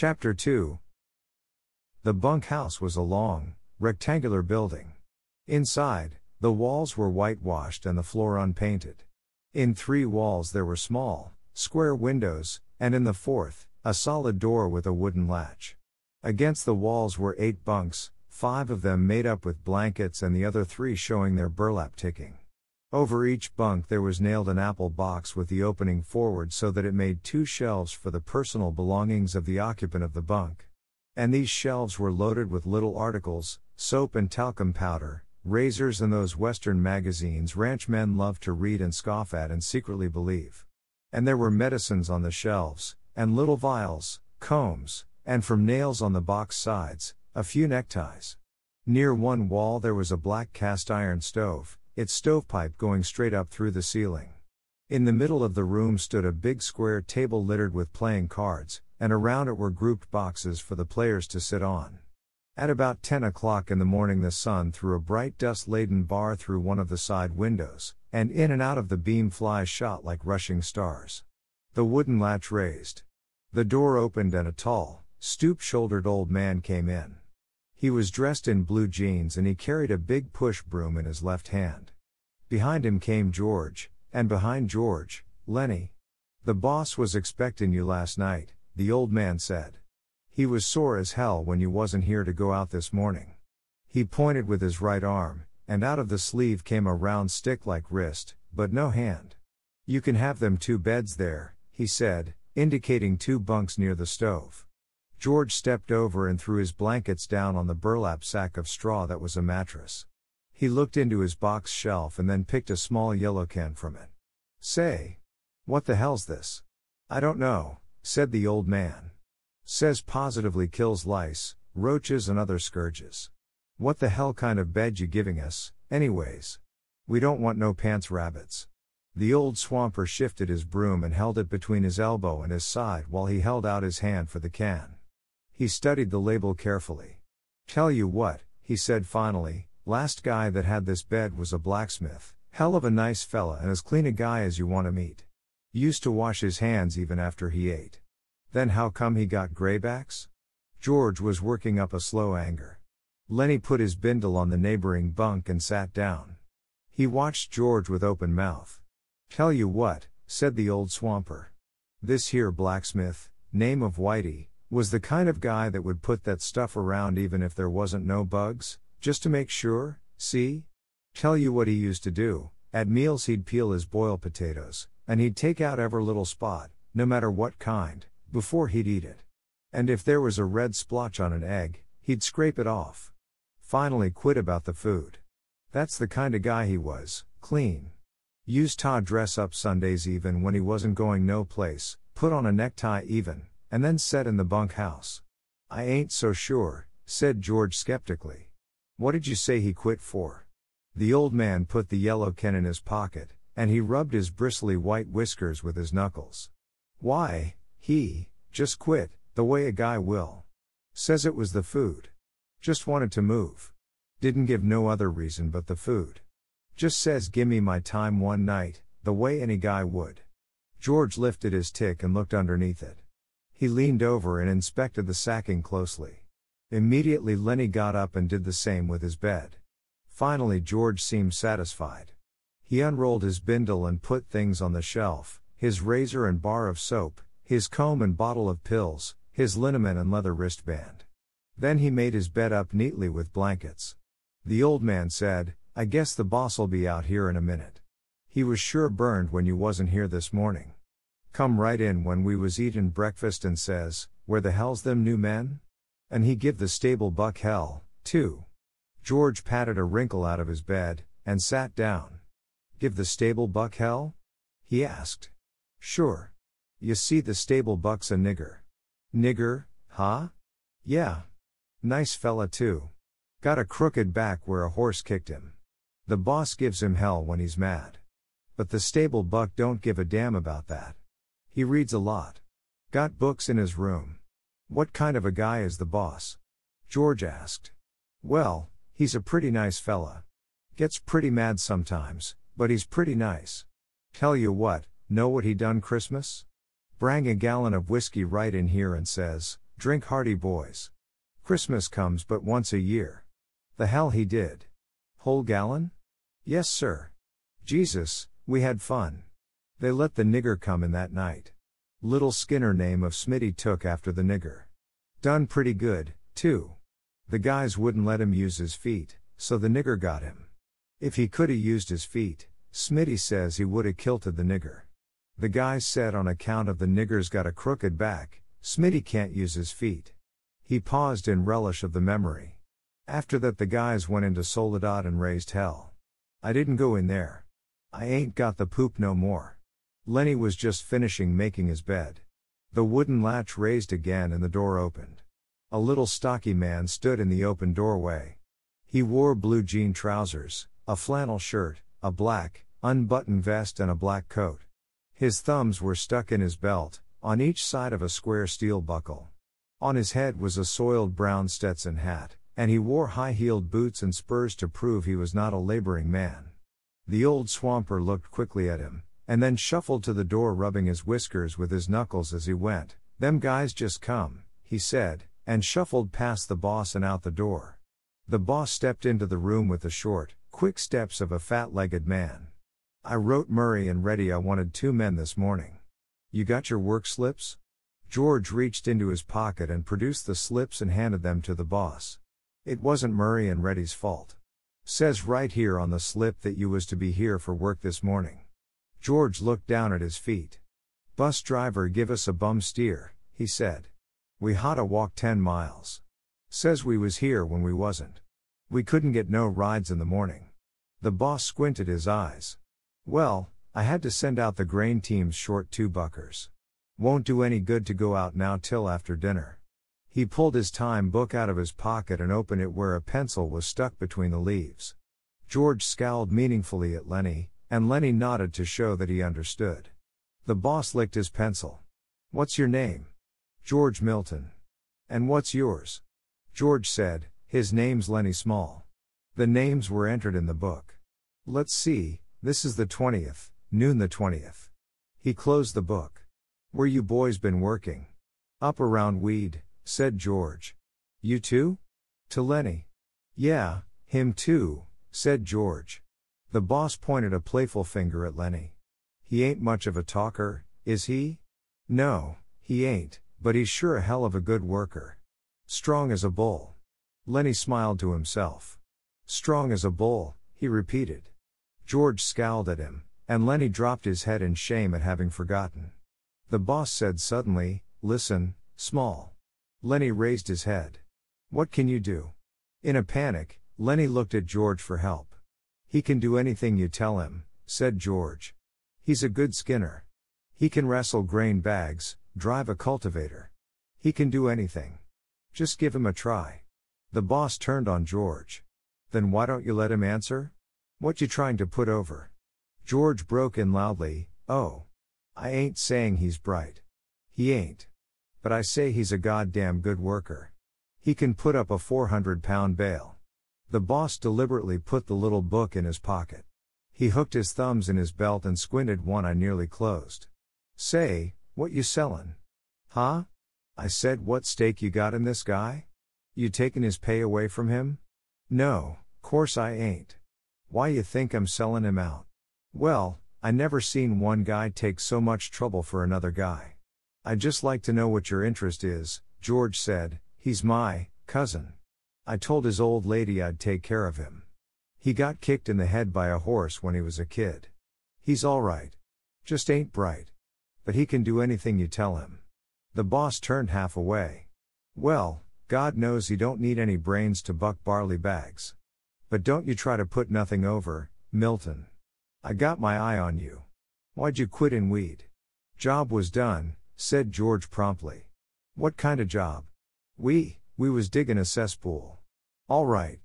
Chapter 2. The bunkhouse was a long, rectangular building. Inside, the walls were whitewashed and the floor unpainted. In 3 walls there were small, square windows, and in the 4th, a solid door with a wooden latch. Against the walls were 8 bunks, 5 of them made up with blankets and the other 3 showing their burlap ticking. Over each bunk there was nailed an apple box with the opening forward so that it made 2 shelves for the personal belongings of the occupant of the bunk. And these shelves were loaded with little articles, soap and talcum powder, razors and those Western magazines ranchmen love to read and scoff at and secretly believe. And there were medicines on the shelves, and little vials, combs, and from nails on the box sides, a few neckties. Near one wall there was a black cast iron stove, its stovepipe going straight up through the ceiling. In the middle of the room stood a big square table littered with playing cards, and around it were grouped boxes for the players to sit on. At about 10 o'clock in the morning the sun threw a bright dust-laden bar through one of the side windows, and in and out of the beam flies shot like rushing stars. The wooden latch raised. The door opened and a tall, stoop-shouldered old man came in. He was dressed in blue jeans and he carried a big push broom in his left hand. Behind him came George, and behind George, Lennie. "The boss was expecting you last night," the old man said. "He was sore as hell when you wasn't here to go out this morning." He pointed with his right arm, and out of the sleeve came a round stick-like wrist, but no hand. "You can have them 2 beds there," he said, indicating 2 bunks near the stove. George stepped over and threw his blankets down on the burlap sack of straw that was a mattress. He looked into his box shelf and then picked a small yellow can from it. "Say, what the hell's this?" "I don't know," said the old man. "Says positively kills lice, roaches and other scourges. What the hell kind of bed you giving us, anyways? We don't want no pants rabbits." The old swamper shifted his broom and held it between his elbow and his side while he held out his hand for the can. He studied the label carefully. "Tell you what," he said finally, "last guy that had this bed was a blacksmith, hell of a nice fella and as clean a guy as you want to meet. Used to wash his hands even after he ate. Then how come he got graybacks?" George was working up a slow anger. Lennie put his bindle on the neighboring bunk and sat down. He watched George with open mouth. "Tell you what," said the old swamper. "This here blacksmith, name of Whitey, was the kind of guy that would put that stuff around even if there wasn't no bugs, just to make sure, see? Tell you what he used to do, at meals he'd peel his boiled potatoes, and he'd take out every little spot, no matter what kind, before he'd eat it. And if there was a red splotch on an egg, he'd scrape it off. Finally quit about the food. That's the kind of guy he was, clean. Used to dress up Sundays even when he wasn't going no place, put on a necktie even, and then set in the bunkhouse." "I ain't so sure," said George skeptically. "What did you say he quit for?" The old man put the yellow can in his pocket, and he rubbed his bristly white whiskers with his knuckles. "Why, he just quit, the way a guy will. Says it was the food. Just wanted to move. Didn't give no other reason but the food. Just says gimme my time one night, the way any guy would." George lifted his tick and looked underneath it. He leaned over and inspected the sacking closely. Immediately Lennie got up and did the same with his bed. Finally George seemed satisfied. He unrolled his bindle and put things on the shelf, his razor and bar of soap, his comb and bottle of pills, his liniment and leather wristband. Then he made his bed up neatly with blankets. The old man said, "I guess the boss'll be out here in a minute. He was sure burned when you wasn't here this morning. Come right in when we was eatin' breakfast and says, 'Where the hell's them new men?' And he give the stable buck hell, too." George patted a wrinkle out of his bed, and sat down. "Give the stable buck hell?" he asked. "Sure. You see the stable buck's a nigger." "Nigger, huh?" "Yeah. Nice fella too. Got a crooked back where a horse kicked him. The boss gives him hell when he's mad. But the stable buck don't give a damn about that. He reads a lot. Got books in his room." "What kind of a guy is the boss?" George asked. "Well, he's a pretty nice fella. Gets pretty mad sometimes, but he's pretty nice. Tell you what, know what he done Christmas? Brang a gallon of whiskey right in here and says, Drink hearty, boys. Christmas comes but once a year. The hell he did. Whole gallon? Yes, sir. Jesus, we had fun. They let the nigger come in that night. Little Skinner name of Smitty took after the nigger. Done pretty good, too. The guys wouldn't let him use his feet, so the nigger got him. If he coulda used his feet, Smitty says he woulda kilted the nigger. The guys said on account of the nigger's got a crooked back, Smitty can't use his feet. He paused in relish of the memory. After that the guys went into Soledad and raised hell. I didn't go in there. I ain't got the poop no more. Lennie was just finishing making his bed. The wooden latch raised again and the door opened. A little stocky man stood in the open doorway. He wore blue jean trousers, a flannel shirt, a black, unbuttoned vest and a black coat. His thumbs were stuck in his belt, on each side of a square steel buckle. On his head was a soiled brown Stetson hat, and he wore high-heeled boots and spurs to prove he was not a laboring man. The old swamper looked quickly at him, and then shuffled to the door rubbing his whiskers with his knuckles as he went. "Them guys just come," he said, and shuffled past the boss and out the door. The boss stepped into the room with the short, quick steps of a fat-legged man. "I wrote Murray and Reddy I wanted 2 men this morning. You got your work slips?" George reached into his pocket and produced the slips and handed them to the boss. "It wasn't Murray and Reddy's fault. Says right here on the slip that you was to be here for work this morning." George looked down at his feet. "Bus driver give us a bum steer," he said. "We hadda walk 10 miles. Says we was here when we wasn't. We couldn't get no rides in the morning." The boss squinted his eyes. "Well, I had to send out the grain teams short 2 buckers. Won't do any good to go out now till after dinner." He pulled his time book out of his pocket and opened it where a pencil was stuck between the leaves. George scowled meaningfully at Lennie, and Lennie nodded to show that he understood. The boss licked his pencil. "What's your name?" "George Milton." "And what's yours?" George said, "His name's Lennie Small." The names were entered in the book. "Let's see, this is the 20th, noon the 20th. He closed the book. "Where you boys been working?" "Up around weed," said George. "You too?" To Lennie. "Yeah, him too," said George. The boss pointed a playful finger at Lennie. "He ain't much of a talker, is he?" "No, he ain't, but he's sure a hell of a good worker. Strong as a bull." Lennie smiled to himself. "Strong as a bull," he repeated. George scowled at him, and Lennie dropped his head in shame at having forgotten. The boss said suddenly, "Listen, Small." Lennie raised his head. "What can you do?" In a panic, Lennie looked at George for help. "He can do anything you tell him," said George. "He's a good skinner. He can wrestle grain bags, drive a cultivator. He can do anything. Just give him a try." The boss turned on George. "Then why don't you let him answer? What you trying to put over?" George broke in loudly, "Oh. I ain't saying he's bright. He ain't. But I say he's a goddamn good worker. He can put up a 400-pound bale." The boss deliberately put the little book in his pocket. He hooked his thumbs in his belt and squinted one eye nearly closed. "Say, what you sellin'?" "Huh?" I said, "What stake you got in this guy? You takin' his pay away from him?" "No, course I ain't. Why you think I'm sellin' him out?" "Well, I never seen one guy take so much trouble for another guy." "I'd just like to know what your interest is," George said. "He's my cousin. I told his old lady I'd take care of him. He got kicked in the head by a horse when he was a kid. He's all right. Just ain't bright. But he can do anything you tell him." The boss turned half away. "Well, God knows he don't need any brains to buck barley bags. But don't you try to put nothing over, Milton. I got my eye on you. Why'd you quit in weed?" "Job was done," said George promptly. "What kind of job?" We was digging a cesspool." "All right.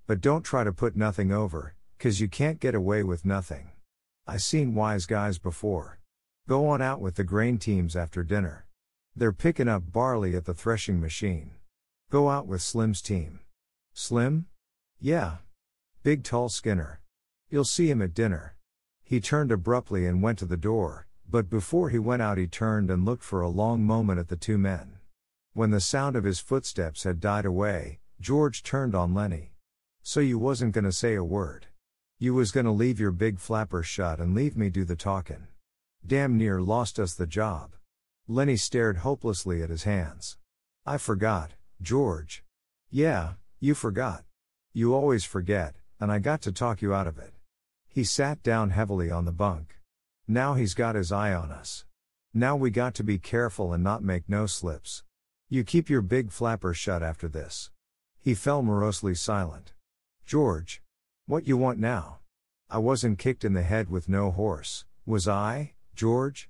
But don't try to put nothing over, 'cause you can't get away with nothing. I seen wise guys before. Go on out with the grain teams after dinner. They're picking up barley at the threshing machine. Go out with Slim's team." "Slim?" "Yeah. Big tall skinner. You'll see him at dinner." He turned abruptly and went to the door, but before he went out he turned and looked for a long moment at the 2 men. When the sound of his footsteps had died away, George turned on Lennie. So you wasn't gonna say a word. You was gonna leave your big flapper shut and leave me do the talkin'. Damn near lost us the job. Lennie stared hopelessly at his hands. I forgot, George. Yeah, you forgot. You always forget, and I got to talk you out of it. He sat down heavily on the bunk. Now he's got his eye on us. Now we got to be careful and not make no slips. You keep your big flapper shut after this. He fell morosely silent. George. What you want now? I wasn't kicked in the head with no horse, was I, George?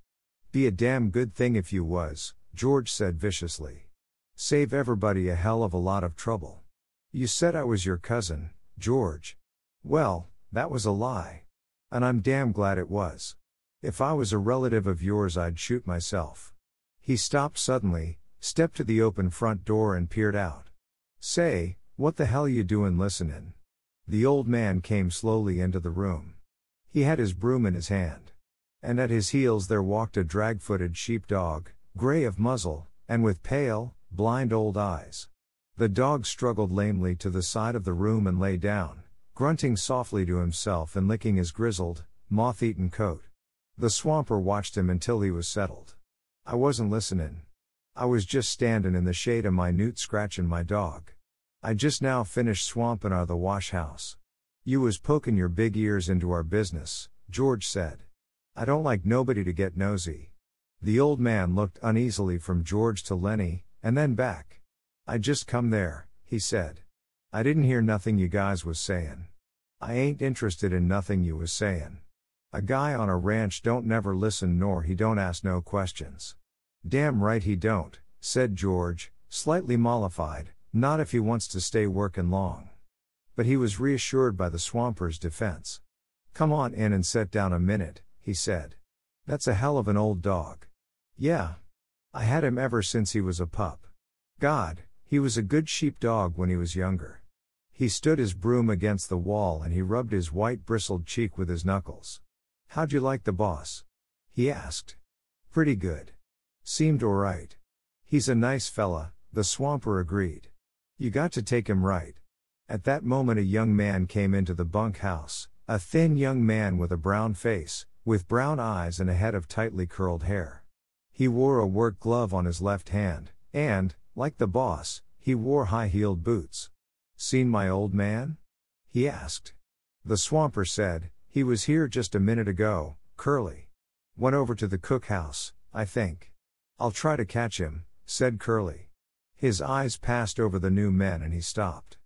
Be a damn good thing if you was, George said viciously. Save everybody a hell of a lot of trouble. You said I was your cousin, George. Well, that was a lie. And I'm damn glad it was. If I was a relative of yours I'd shoot myself. He stopped suddenly, stepped to the open front door and peered out. Say, what the hell you doin' listenin'? The old man came slowly into the room. He had his broom in his hand. And at his heels there walked a drag-footed sheepdog, gray of muzzle, and with pale, blind old eyes. The dog struggled lamely to the side of the room and lay down, grunting softly to himself and licking his grizzled, moth-eaten coat. The swamper watched him until he was settled. I wasn't listenin'. I was just standin' in the shade of my newt scratchin' my dog. I just now finished swampin' the wash house. You was pokin' your big ears into our business, George said. I don't like nobody to get nosy. The old man looked uneasily from George to Lennie, and then back. I just come there, he said. I didn't hear nothing you guys was sayin'. I ain't interested in nothing you was sayin'. A guy on a ranch don't never listen nor he don't ask no questions. Damn right he don't, said George, slightly mollified, not if he wants to stay workin' long. But he was reassured by the swamper's defense. Come on in and set down a minute, he said. That's a hell of an old dog. Yeah. I had him ever since he was a pup. God, he was a good sheepdog when he was younger. He stood his broom against the wall and he rubbed his white bristled cheek with his knuckles. How'd you like the boss? He asked. Pretty good. Seemed alright. He's a nice fella, the swamper agreed. You got to take him right. At that moment a young man came into the bunk house, a thin young man with a brown face, with brown eyes and a head of tightly curled hair. He wore a work glove on his left hand, and, like the boss, he wore high-heeled boots. Seen my old man? He asked. The swamper said, he was here just a minute ago, Curly. Went over to the cookhouse, I think. I'll try to catch him, said Curly. His eyes passed over the new men and he stopped.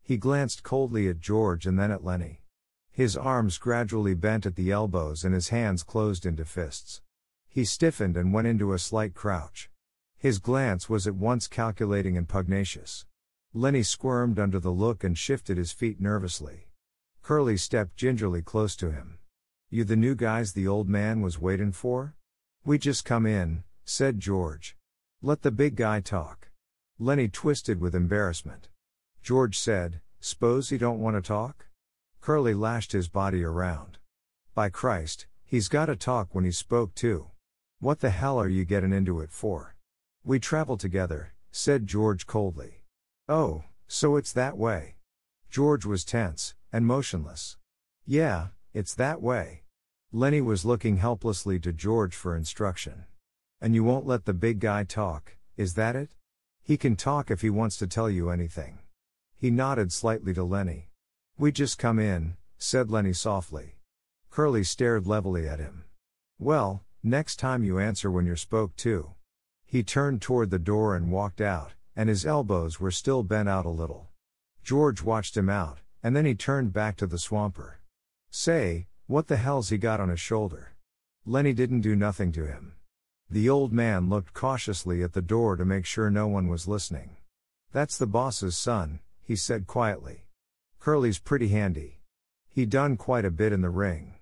He glanced coldly at George and then at Lennie. His arms gradually bent at the elbows and his hands closed into fists. He stiffened and went into a slight crouch. His glance was at once calculating and pugnacious. Lennie squirmed under the look and shifted his feet nervously. Curly stepped gingerly close to him. You the new guys the old man was waitin' for? We just come in, said George. Let the big guy talk. Lennie twisted with embarrassment. George said, S'pose he don't want to talk? Curly lashed his body around. By Christ, he's got to talk when he's spoke to. What the hell are you getting into it for? We travel together, said George coldly. Oh, so it's that way. George was tense and motionless. Yeah, it's that way. Lennie was looking helplessly to George for instruction. And you won't let the big guy talk, is that it? He can talk if he wants to tell you anything. He nodded slightly to Lennie. We just come in, said Lennie softly. Curly stared levelly at him. Well, next time you answer when you're spoke to. He turned toward the door and walked out, and his elbows were still bent out a little. George watched him out, and then he turned back to the swamper. Say, what the hell's he got on his shoulder? Lennie didn't do nothing to him. The old man looked cautiously at the door to make sure no one was listening. That's the boss's son, he said quietly. Curly's pretty handy. He done quite a bit in the ring.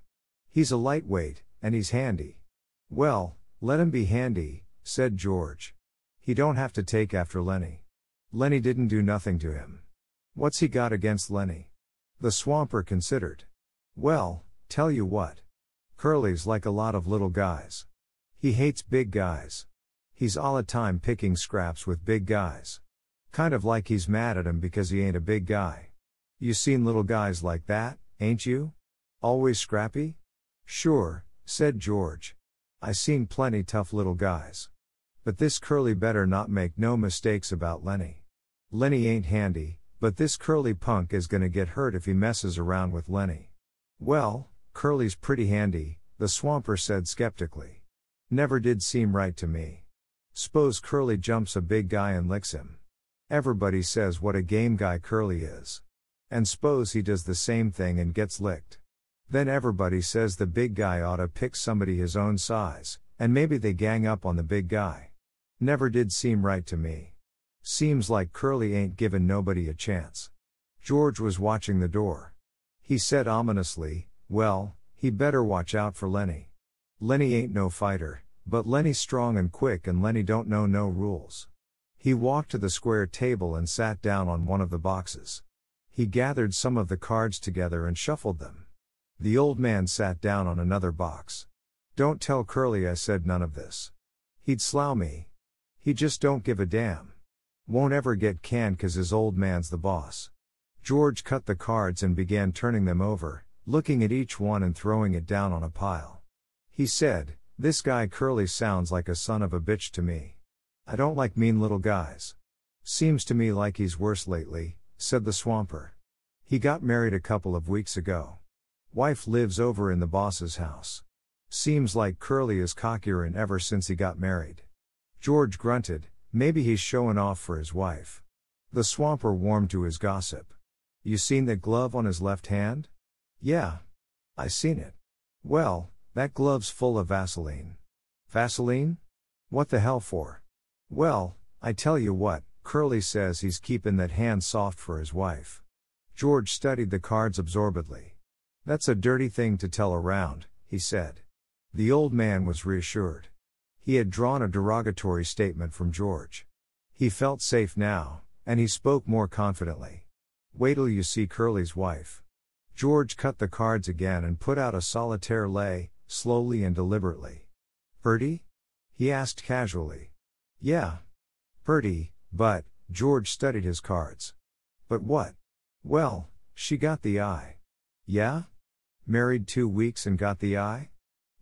He's a lightweight, and he's handy. Well, let him be handy, said George. He don't have to take after Lennie. Lennie didn't do nothing to him. What's he got against Lennie? The swamper considered. Well, tell you what. Curly's like a lot of little guys. He hates big guys. He's all the time picking scraps with big guys. Kind of like he's mad at him because he ain't a big guy. You seen little guys like that, ain't you? Always scrappy? Sure, said George. I seen plenty tough little guys. But this Curly better not make no mistakes about Lennie. Lennie ain't handy, but this Curly punk is gonna get hurt if he messes around with Lennie. Well, Curly's pretty handy, the swamper said skeptically. Never did seem right to me. S'pose Curly jumps a big guy and licks him. Everybody says what a game guy Curly is. And s'pose he does the same thing and gets licked. Then everybody says the big guy oughta pick somebody his own size, and maybe they gang up on the big guy. Never did seem right to me. Seems like Curly ain't giving nobody a chance. George was watching the door. He said ominously, well, he better watch out for Lennie. Lennie ain't no fighter, but Lennie's strong and quick and Lennie don't know no rules. He walked to the square table and sat down on one of the boxes. He gathered some of the cards together and shuffled them. The old man sat down on another box. Don't tell Curly I said none of this. He'd slough me. He just don't give a damn. Won't ever get canned 'cause his old man's the boss. George cut the cards and began turning them over, looking at each one and throwing it down on a pile. He said, this guy Curly sounds like a son of a bitch to me. I don't like mean little guys. Seems to me like he's worse lately, said the swamper. He got married a couple of weeks ago. Wife lives over in the boss's house. Seems like Curly is cockier ever since he got married. George grunted, maybe he's showing off for his wife. The swamper warmed to his gossip. You seen that glove on his left hand? Yeah. I seen it. Well, that glove's full of Vaseline. Vaseline? What the hell for? Well, I tell you what, Curly says he's keeping that hand soft for his wife. George studied the cards absorbedly. That's a dirty thing to tell around, he said. The old man was reassured. He had drawn a derogatory statement from George. He felt safe now, and he spoke more confidently. Wait till you see Curly's wife. George cut the cards again and put out a solitaire lay, slowly and deliberately. Purty? He asked casually. Yeah. Purty, but, George studied his cards. But what? Well, she got the eye. Yeah? Married 2 weeks and got the eye?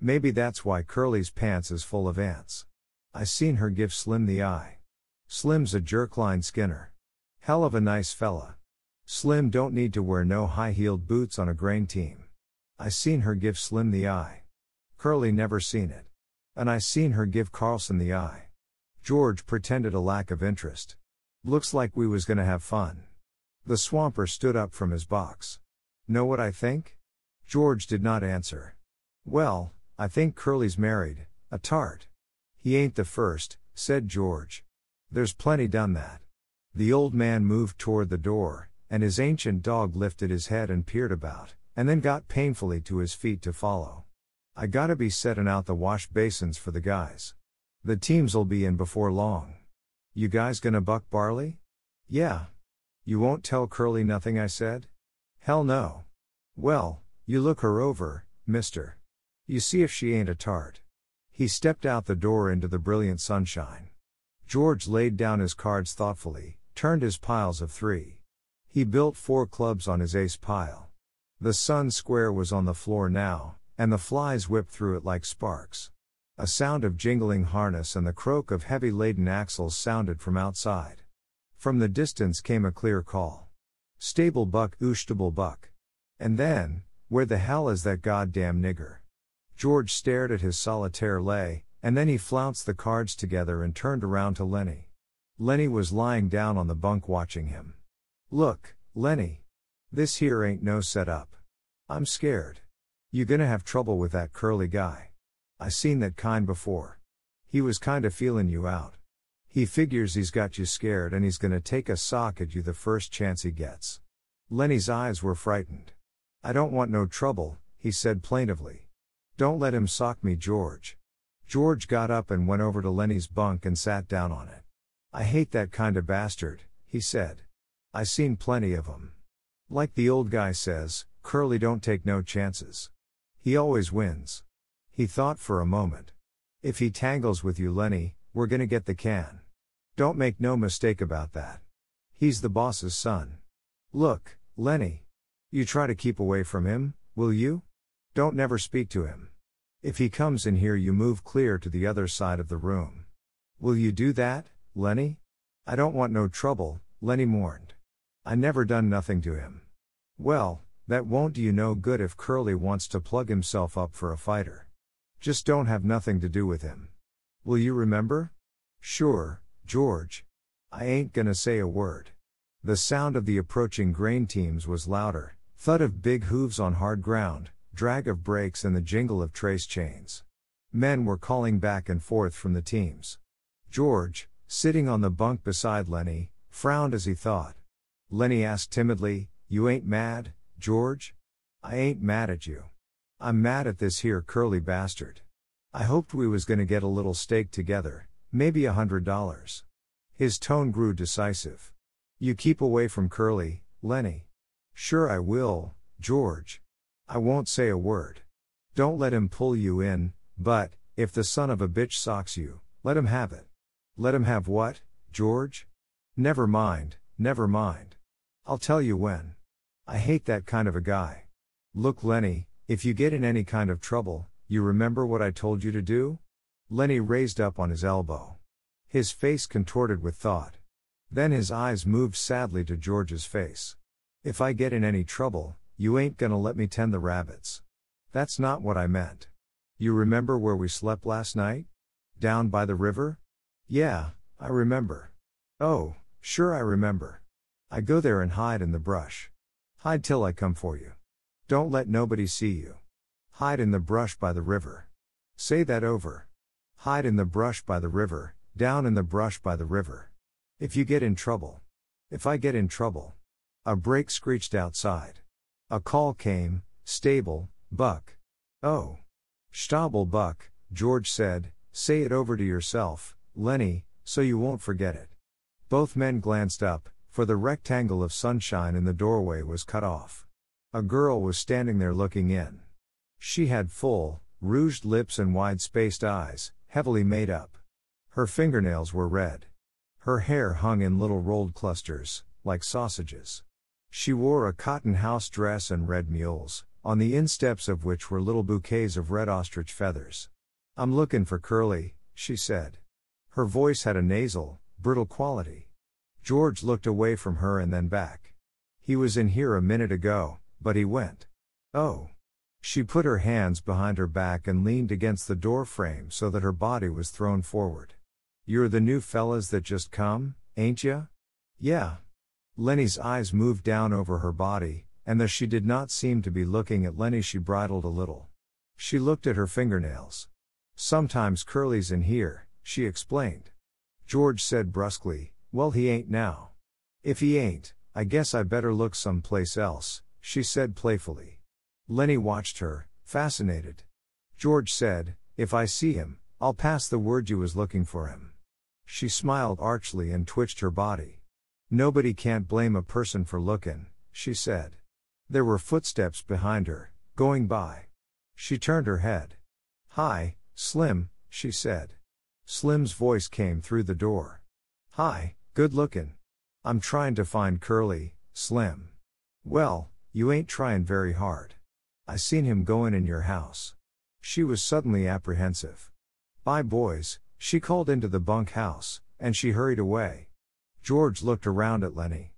Maybe that's why Curly's pants is full of ants. I seen her give Slim the eye. Slim's a jerkline skinner. Hell of a nice fella. Slim don't need to wear no high-heeled boots on a grain team. I seen her give Slim the eye. Curly never seen it. And I seen her give Carlson the eye. George pretended a lack of interest. Looks like we was gonna have fun. The swamper stood up from his box. Know what I think? George did not answer. Well, I think Curly's married, a tart. He ain't the first, said George. There's plenty done that. The old man moved toward the door, and his ancient dog lifted his head and peered about, and then got painfully to his feet to follow. I gotta be setting out the wash basins for the guys. The teams'll be in before long. You guys gonna buck barley? Yeah. You won't tell Curly nothing I said? Hell no. Well, you look her over, mister. You see if she ain't a tart. He stepped out the door into the brilliant sunshine. George laid down his cards thoughtfully, turned his piles of 3. He built 4 clubs on his ace pile. The sun square was on the floor now, and the flies whipped through it like sparks. A sound of jingling harness and the croak of heavy-laden axles sounded from outside. From the distance came a clear call. Stable buck, oostable buck. And then, where the hell is that goddamn nigger? George stared at his solitaire lay, and then he flounced the cards together and turned around to Lennie. Lennie was lying down on the bunk watching him. Look, Lennie. This here ain't no setup. I'm scared. You gonna have trouble with that Curly guy. I seen that kind before. He was kinda feelin' you out. He figures he's got you scared and he's gonna take a sock at you the first chance he gets. Lennie's eyes were frightened. I don't want no trouble, he said plaintively. Don't let him sock me, George. George got up and went over to Lennie's bunk and sat down on it. I hate that kinda bastard, he said. I seen plenty of 'em. Like the old guy says, Curly don't take no chances. He always wins. He thought for a moment. If he tangles with you, Lennie, we're gonna get the can. Don't make no mistake about that. He's the boss's son. Look, Lennie. You try to keep away from him, will you? Don't never speak to him. If he comes in here you move clear to the other side of the room. Will you do that, Lennie? I don't want no trouble, Lennie mourned. I never done nothing to him. Well, that won't do you no good if Curly wants to plug himself up for a fighter. Just don't have nothing to do with him. Will you remember? Sure, George. I ain't gonna say a word. The sound of the approaching grain teams was louder, thud of big hooves on hard ground, drag of brakes and the jingle of trace chains. Men were calling back and forth from the teams. George, sitting on the bunk beside Lennie, frowned as he thought. Lennie asked timidly, "You ain't mad, George?" "I ain't mad at you. I'm mad at this here Curly bastard. I hoped we was gonna get a little steak together, maybe $100. His tone grew decisive. "You keep away from Curly, Lennie." "Sure I will, George. I won't say a word. Don't let him pull you in, but, if the son of a bitch socks you, let him have it." "Let him have what, George?" Never mind. I'll tell you when. I hate that kind of a guy. Look, Lennie, if you get in any kind of trouble, you remember what I told you to do?" Lennie raised up on his elbow. His face contorted with thought. Then his eyes moved sadly to George's face. "If I get in any trouble, you ain't gonna let me tend the rabbits." "That's not what I meant. You remember where we slept last night? Down by the river?" "Yeah, I remember." "Oh, sure I remember. I go there and hide in the brush. Hide till I come for you. Don't let nobody see you. Hide in the brush by the river." "Say that over." "Hide in the brush by the river, down in the brush by the river. If you get in trouble." "If I get in trouble." A brake screeched outside. A call came, "Stable, Buck." "Oh. Stable, Buck," George said. "Say it over to yourself, Lennie, so you won't forget it." Both men glanced up, for the rectangle of sunshine in the doorway was cut off. A girl was standing there looking in. She had full, rouged lips and wide-spaced eyes, heavily made up. Her fingernails were red. Her hair hung in little rolled clusters, like sausages. She wore a cotton house dress and red mules, on the insteps of which were little bouquets of red ostrich feathers. "I'm looking for Curly," she said. Her voice had a nasal, brittle quality. George looked away from her and then back. "He was in here a minute ago, but he went." "Oh." She put her hands behind her back and leaned against the door frame so that her body was thrown forward. "You're the new fellas that just come, ain't ya?" "Yeah." Lennie's eyes moved down over her body, and though she did not seem to be looking at Lennie, she bridled a little. She looked at her fingernails. "Sometimes Curly's in here," she explained. George said brusquely, "Well, he ain't now." "If he ain't, I guess I better look someplace else," she said playfully. Lennie watched her, fascinated. George said, "If I see him, I'll pass the word you was looking for him." She smiled archly and twitched her body. "Nobody can't blame a person for lookin'," she said. There were footsteps behind her, going by. She turned her head. "Hi, Slim," she said. Slim's voice came through the door. "Hi, good lookin'. I'm tryin' to find Curly, Slim." "Well, you ain't tryin' very hard. I seen him goin' in your house." She was suddenly apprehensive. "Bye boys," she called into the bunk house, and she hurried away. George looked around at Lennie.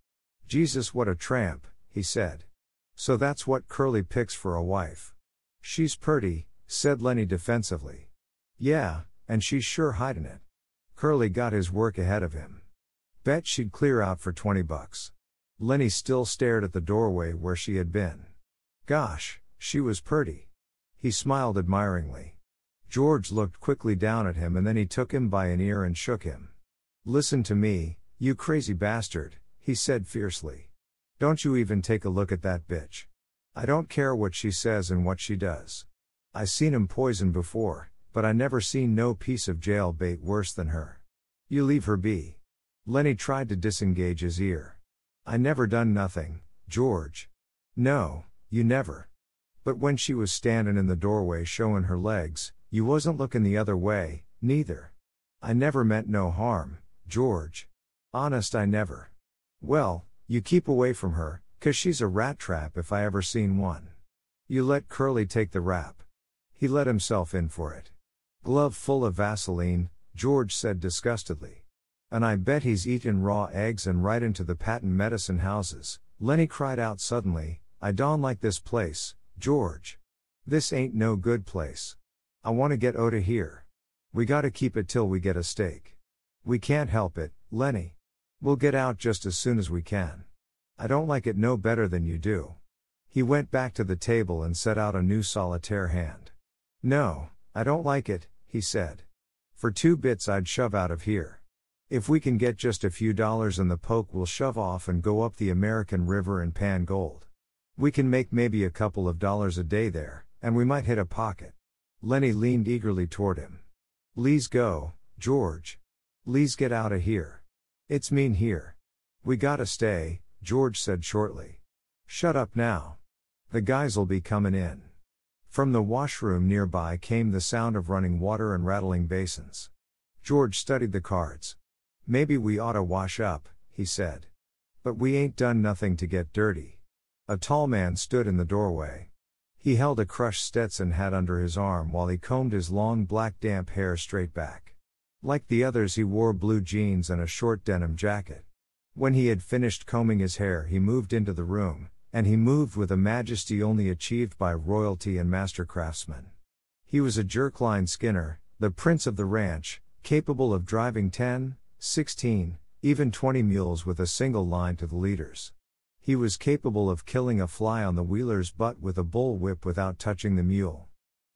"Jesus, what a tramp," he said. "So that's what Curly picks for a wife." "She's purty," said Lennie defensively. "Yeah, and she's sure hidin' it. Curly got his work ahead of him. Bet she'd clear out for $20. Lennie still stared at the doorway where she had been. Gosh, she was purty. He smiled admiringly. George looked quickly down at him and then he took him by an ear and shook him. "Listen to me, you crazy bastard," he said fiercely. "Don't you even take a look at that bitch. I don't care what she says and what she does. I seen 'em poison before, but I never seen no piece of jail bait worse than her. You leave her be." Lennie tried to disengage his ear. "I never done nothing, George." "No, you never. But when she was standin' in the doorway showin' her legs, you wasn't lookin' the other way, neither." I never meant no harm, George. Honest, I never. Well, you keep away from her, 'cause she's a rat trap if I ever seen one. You let Curly take the rap. He let himself in for it. Glove full of Vaseline, George said disgustedly. And I bet he's eatin' raw eggs and right into the patent medicine houses, Lennie cried out suddenly. I don't like this place, George. This ain't no good place. I wanna get outta here. We gotta keep it till we get a steak. We can't help it, Lennie. We'll get out just as soon as we can. I don't like it no better than you do. He went back to the table and set out a new solitaire hand. No, I don't like it, he said. For 2 bits I'd shove out of here. If we can get just a few dollars in the poke, we'll shove off and go up the American River and pan gold. We can make maybe a couple of dollars a day there, and we might hit a pocket. Lennie leaned eagerly toward him. Le's go, George. Le's get outta here. It's mean here. We gotta stay, George said shortly. Shut up now. The guys'll be comin' in. From the washroom nearby came the sound of running water and rattling basins. George studied the cards. Maybe we oughta wash up, he said. But we ain't done nothing to get dirty. A tall man stood in the doorway. He held a crushed Stetson hat under his arm while he combed his long black damp hair straight back. Like the others, he wore blue jeans and a short denim jacket. When he had finished combing his hair, he moved into the room, and he moved with a majesty only achieved by royalty and master craftsmen. He was a jerkline skinner, the prince of the ranch, capable of driving 10, 16, even 20 mules with a single line to the leaders. He was capable of killing a fly on the wheeler's butt with a bull whip without touching the mule.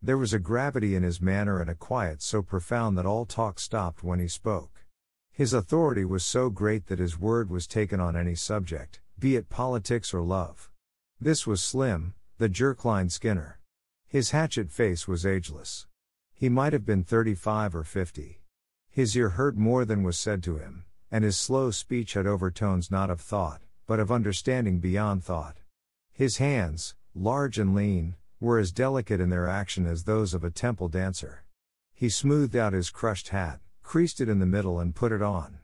There was a gravity in his manner and a quiet so profound that all talk stopped when he spoke. His authority was so great that his word was taken on any subject, be it politics or love. This was Slim, the jerkline skinner. His hatchet face was ageless. He might have been 35 or 50. His ear heard more than was said to him, and his slow speech had overtones not of thought, but of understanding beyond thought. His hands, large and lean, were as delicate in their action as those of a temple dancer. He smoothed out his crushed hat, creased it in the middle and put it on.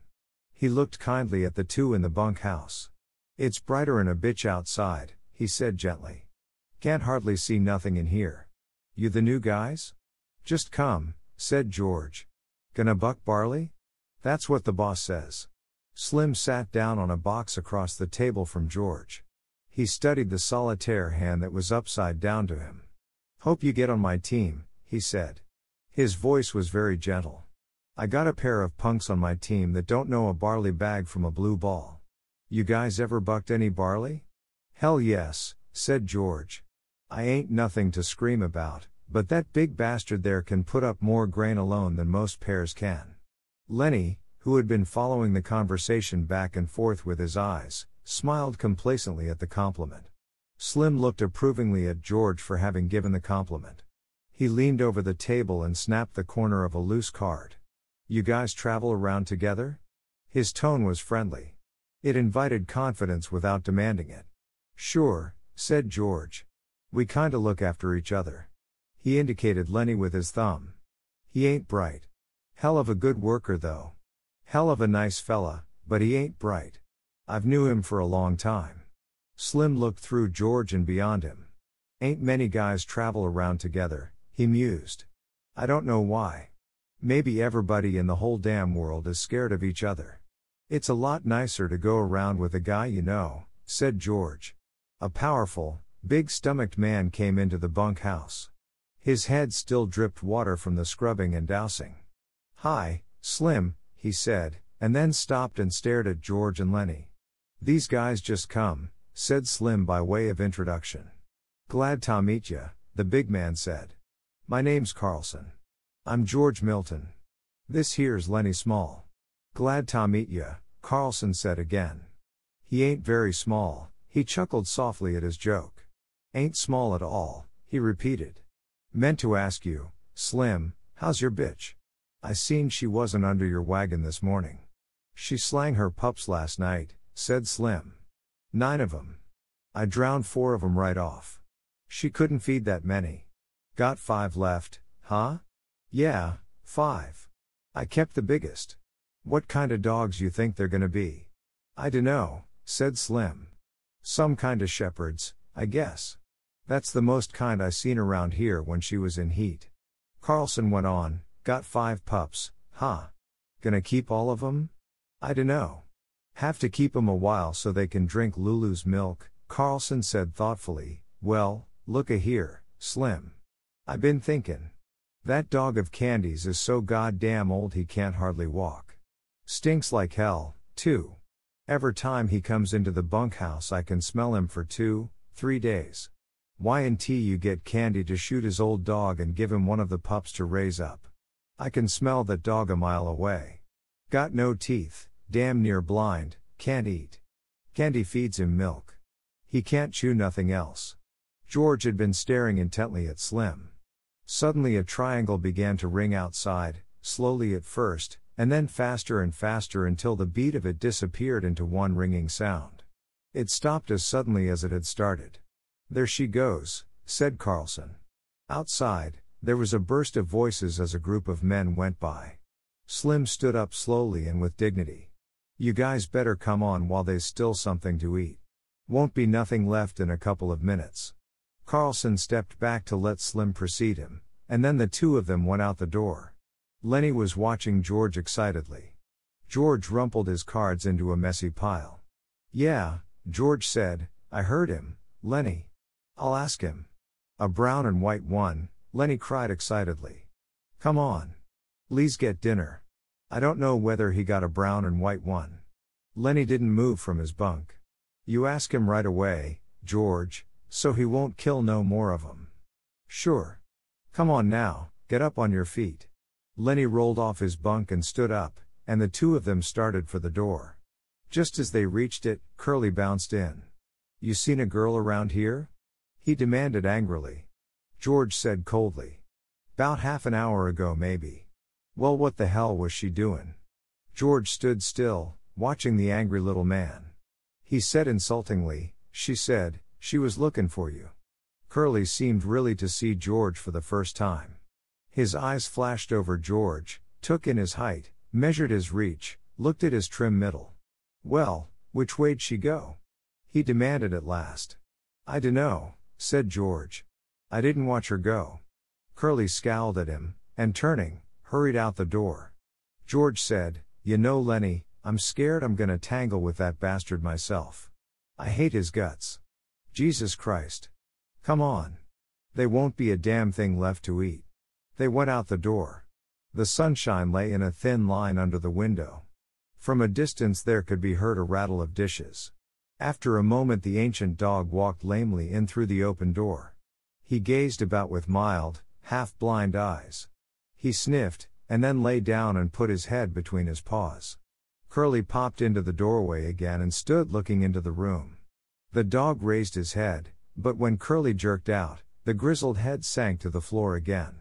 He looked kindly at the two in the bunkhouse. It's brighter'n a bitch outside, he said gently. Can't hardly see nothing in here. You the new guys? Just come, said George. Gonna buck barley? That's what the boss says. Slim sat down on a box across the table from George. He studied the solitaire hand that was upside down to him. Hope you get on my team, he said. His voice was very gentle. I got a pair of punks on my team that don't know a barley bag from a blue ball. You guys ever bucked any barley? Hell yes, said George. I ain't nothing to scream about, but that big bastard there can put up more grain alone than most pairs can. Lennie, who had been following the conversation back and forth with his eyes, smiled complacently at the compliment. Slim looked approvingly at George for having given the compliment. He leaned over the table and snapped the corner of a loose card. You guys travel around together? His tone was friendly. It invited confidence without demanding it. Sure, said George. We kinda look after each other. He indicated Lennie with his thumb. He ain't bright. Hell of a good worker though. Hell of a nice fella, but he ain't bright. I've knew him for a long time. Slim looked through George and beyond him. Ain't many guys travel around together, he mused. I don't know why. Maybe everybody in the whole damn world is scared of each other. It's a lot nicer to go around with a guy you know, said George. A powerful, big-stomached man came into the bunkhouse. His head still dripped water from the scrubbing and dousing. Hi, Slim, he said, and then stopped and stared at George and Lennie. These guys just come, said Slim by way of introduction. Glad to meet ya, the big man said. My name's Carlson. I'm George Milton. This here's Lennie Small. Glad to meet ya, Carlson said again. He ain't very small, he chuckled softly at his joke. Ain't small at all, he repeated. Meant to ask you, Slim, how's your bitch? I seen she wasn't under your wagon this morning. She slang her pups last night, said Slim. 9 of 'em. I drowned 4 of 'em right off. She couldn't feed that many. Got 5 left, huh? Yeah, 5. I kept the biggest. What kind of dogs you think they're gonna be? I dunno, said Slim. Some kind of shepherds, I guess. That's the most kind I seen around here when she was in heat. Carlson went on, got 5 pups, huh? Gonna keep all of 'em? I dunno. Have to keep 'em a while so they can drink Lulu's milk, Carlson said thoughtfully. Well, looka here, Slim. I been thinkin'. That dog of Candy's is so goddamn old he can't hardly walk. Stinks like hell, too. Every time he comes into the bunkhouse I can smell him for 2-3 days. Y&T you get Candy to shoot his old dog and give him one of the pups to raise up. I can smell that dog a mile away. Got no teeth, damn near blind, can't eat. Candy feeds him milk. He can't chew nothing else. George had been staring intently at Slim. Suddenly a triangle began to ring outside, slowly at first, and then faster and faster until the beat of it disappeared into one ringing sound. It stopped as suddenly as it had started. There she goes, said Carlson. Outside, there was a burst of voices as a group of men went by. Slim stood up slowly and with dignity. You guys better come on while there's still something to eat. Won't be nothing left in a couple of minutes. Carlson stepped back to let Slim precede him, and then the two of them went out the door. Lennie was watching George excitedly. George rumpled his cards into a messy pile. Yeah, George said, I heard him, Lennie. I'll ask him. A brown and white one, Lennie cried excitedly. Come on. Lee's get dinner. I don't know whether he got a brown and white one. Lennie didn't move from his bunk. You ask him right away, George, so he won't kill no more of 'em. Sure. Come on now, get up on your feet. Lennie rolled off his bunk and stood up, and the two of them started for the door. Just as they reached it, Curly bounced in. You seen a girl around here? He demanded angrily. George said coldly. 'Bout half an hour ago maybe. Well, what the hell was she doin'? George stood still, watching the angry little man. He said insultingly, she said, she was looking for you. Curly seemed really to see George for the first time. His eyes flashed over George, took in his height, measured his reach, looked at his trim middle. Well, which way'd she go? He demanded at last. I dunno, said George. I didn't watch her go. Curly scowled at him, and turning, hurried out the door. George said, You know, Lennie, I'm scared I'm gonna tangle with that bastard myself. I hate his guts. Jesus Christ. Come on. They won't be a damn thing left to eat. They went out the door. The sunshine lay in a thin line under the window. From a distance there could be heard a rattle of dishes. After a moment the ancient dog walked lamely in through the open door. He gazed about with mild, half-blind eyes. He sniffed, and then lay down and put his head between his paws. Curly popped into the doorway again and stood looking into the room. The dog raised his head, but when Curly jerked out, the grizzled head sank to the floor again.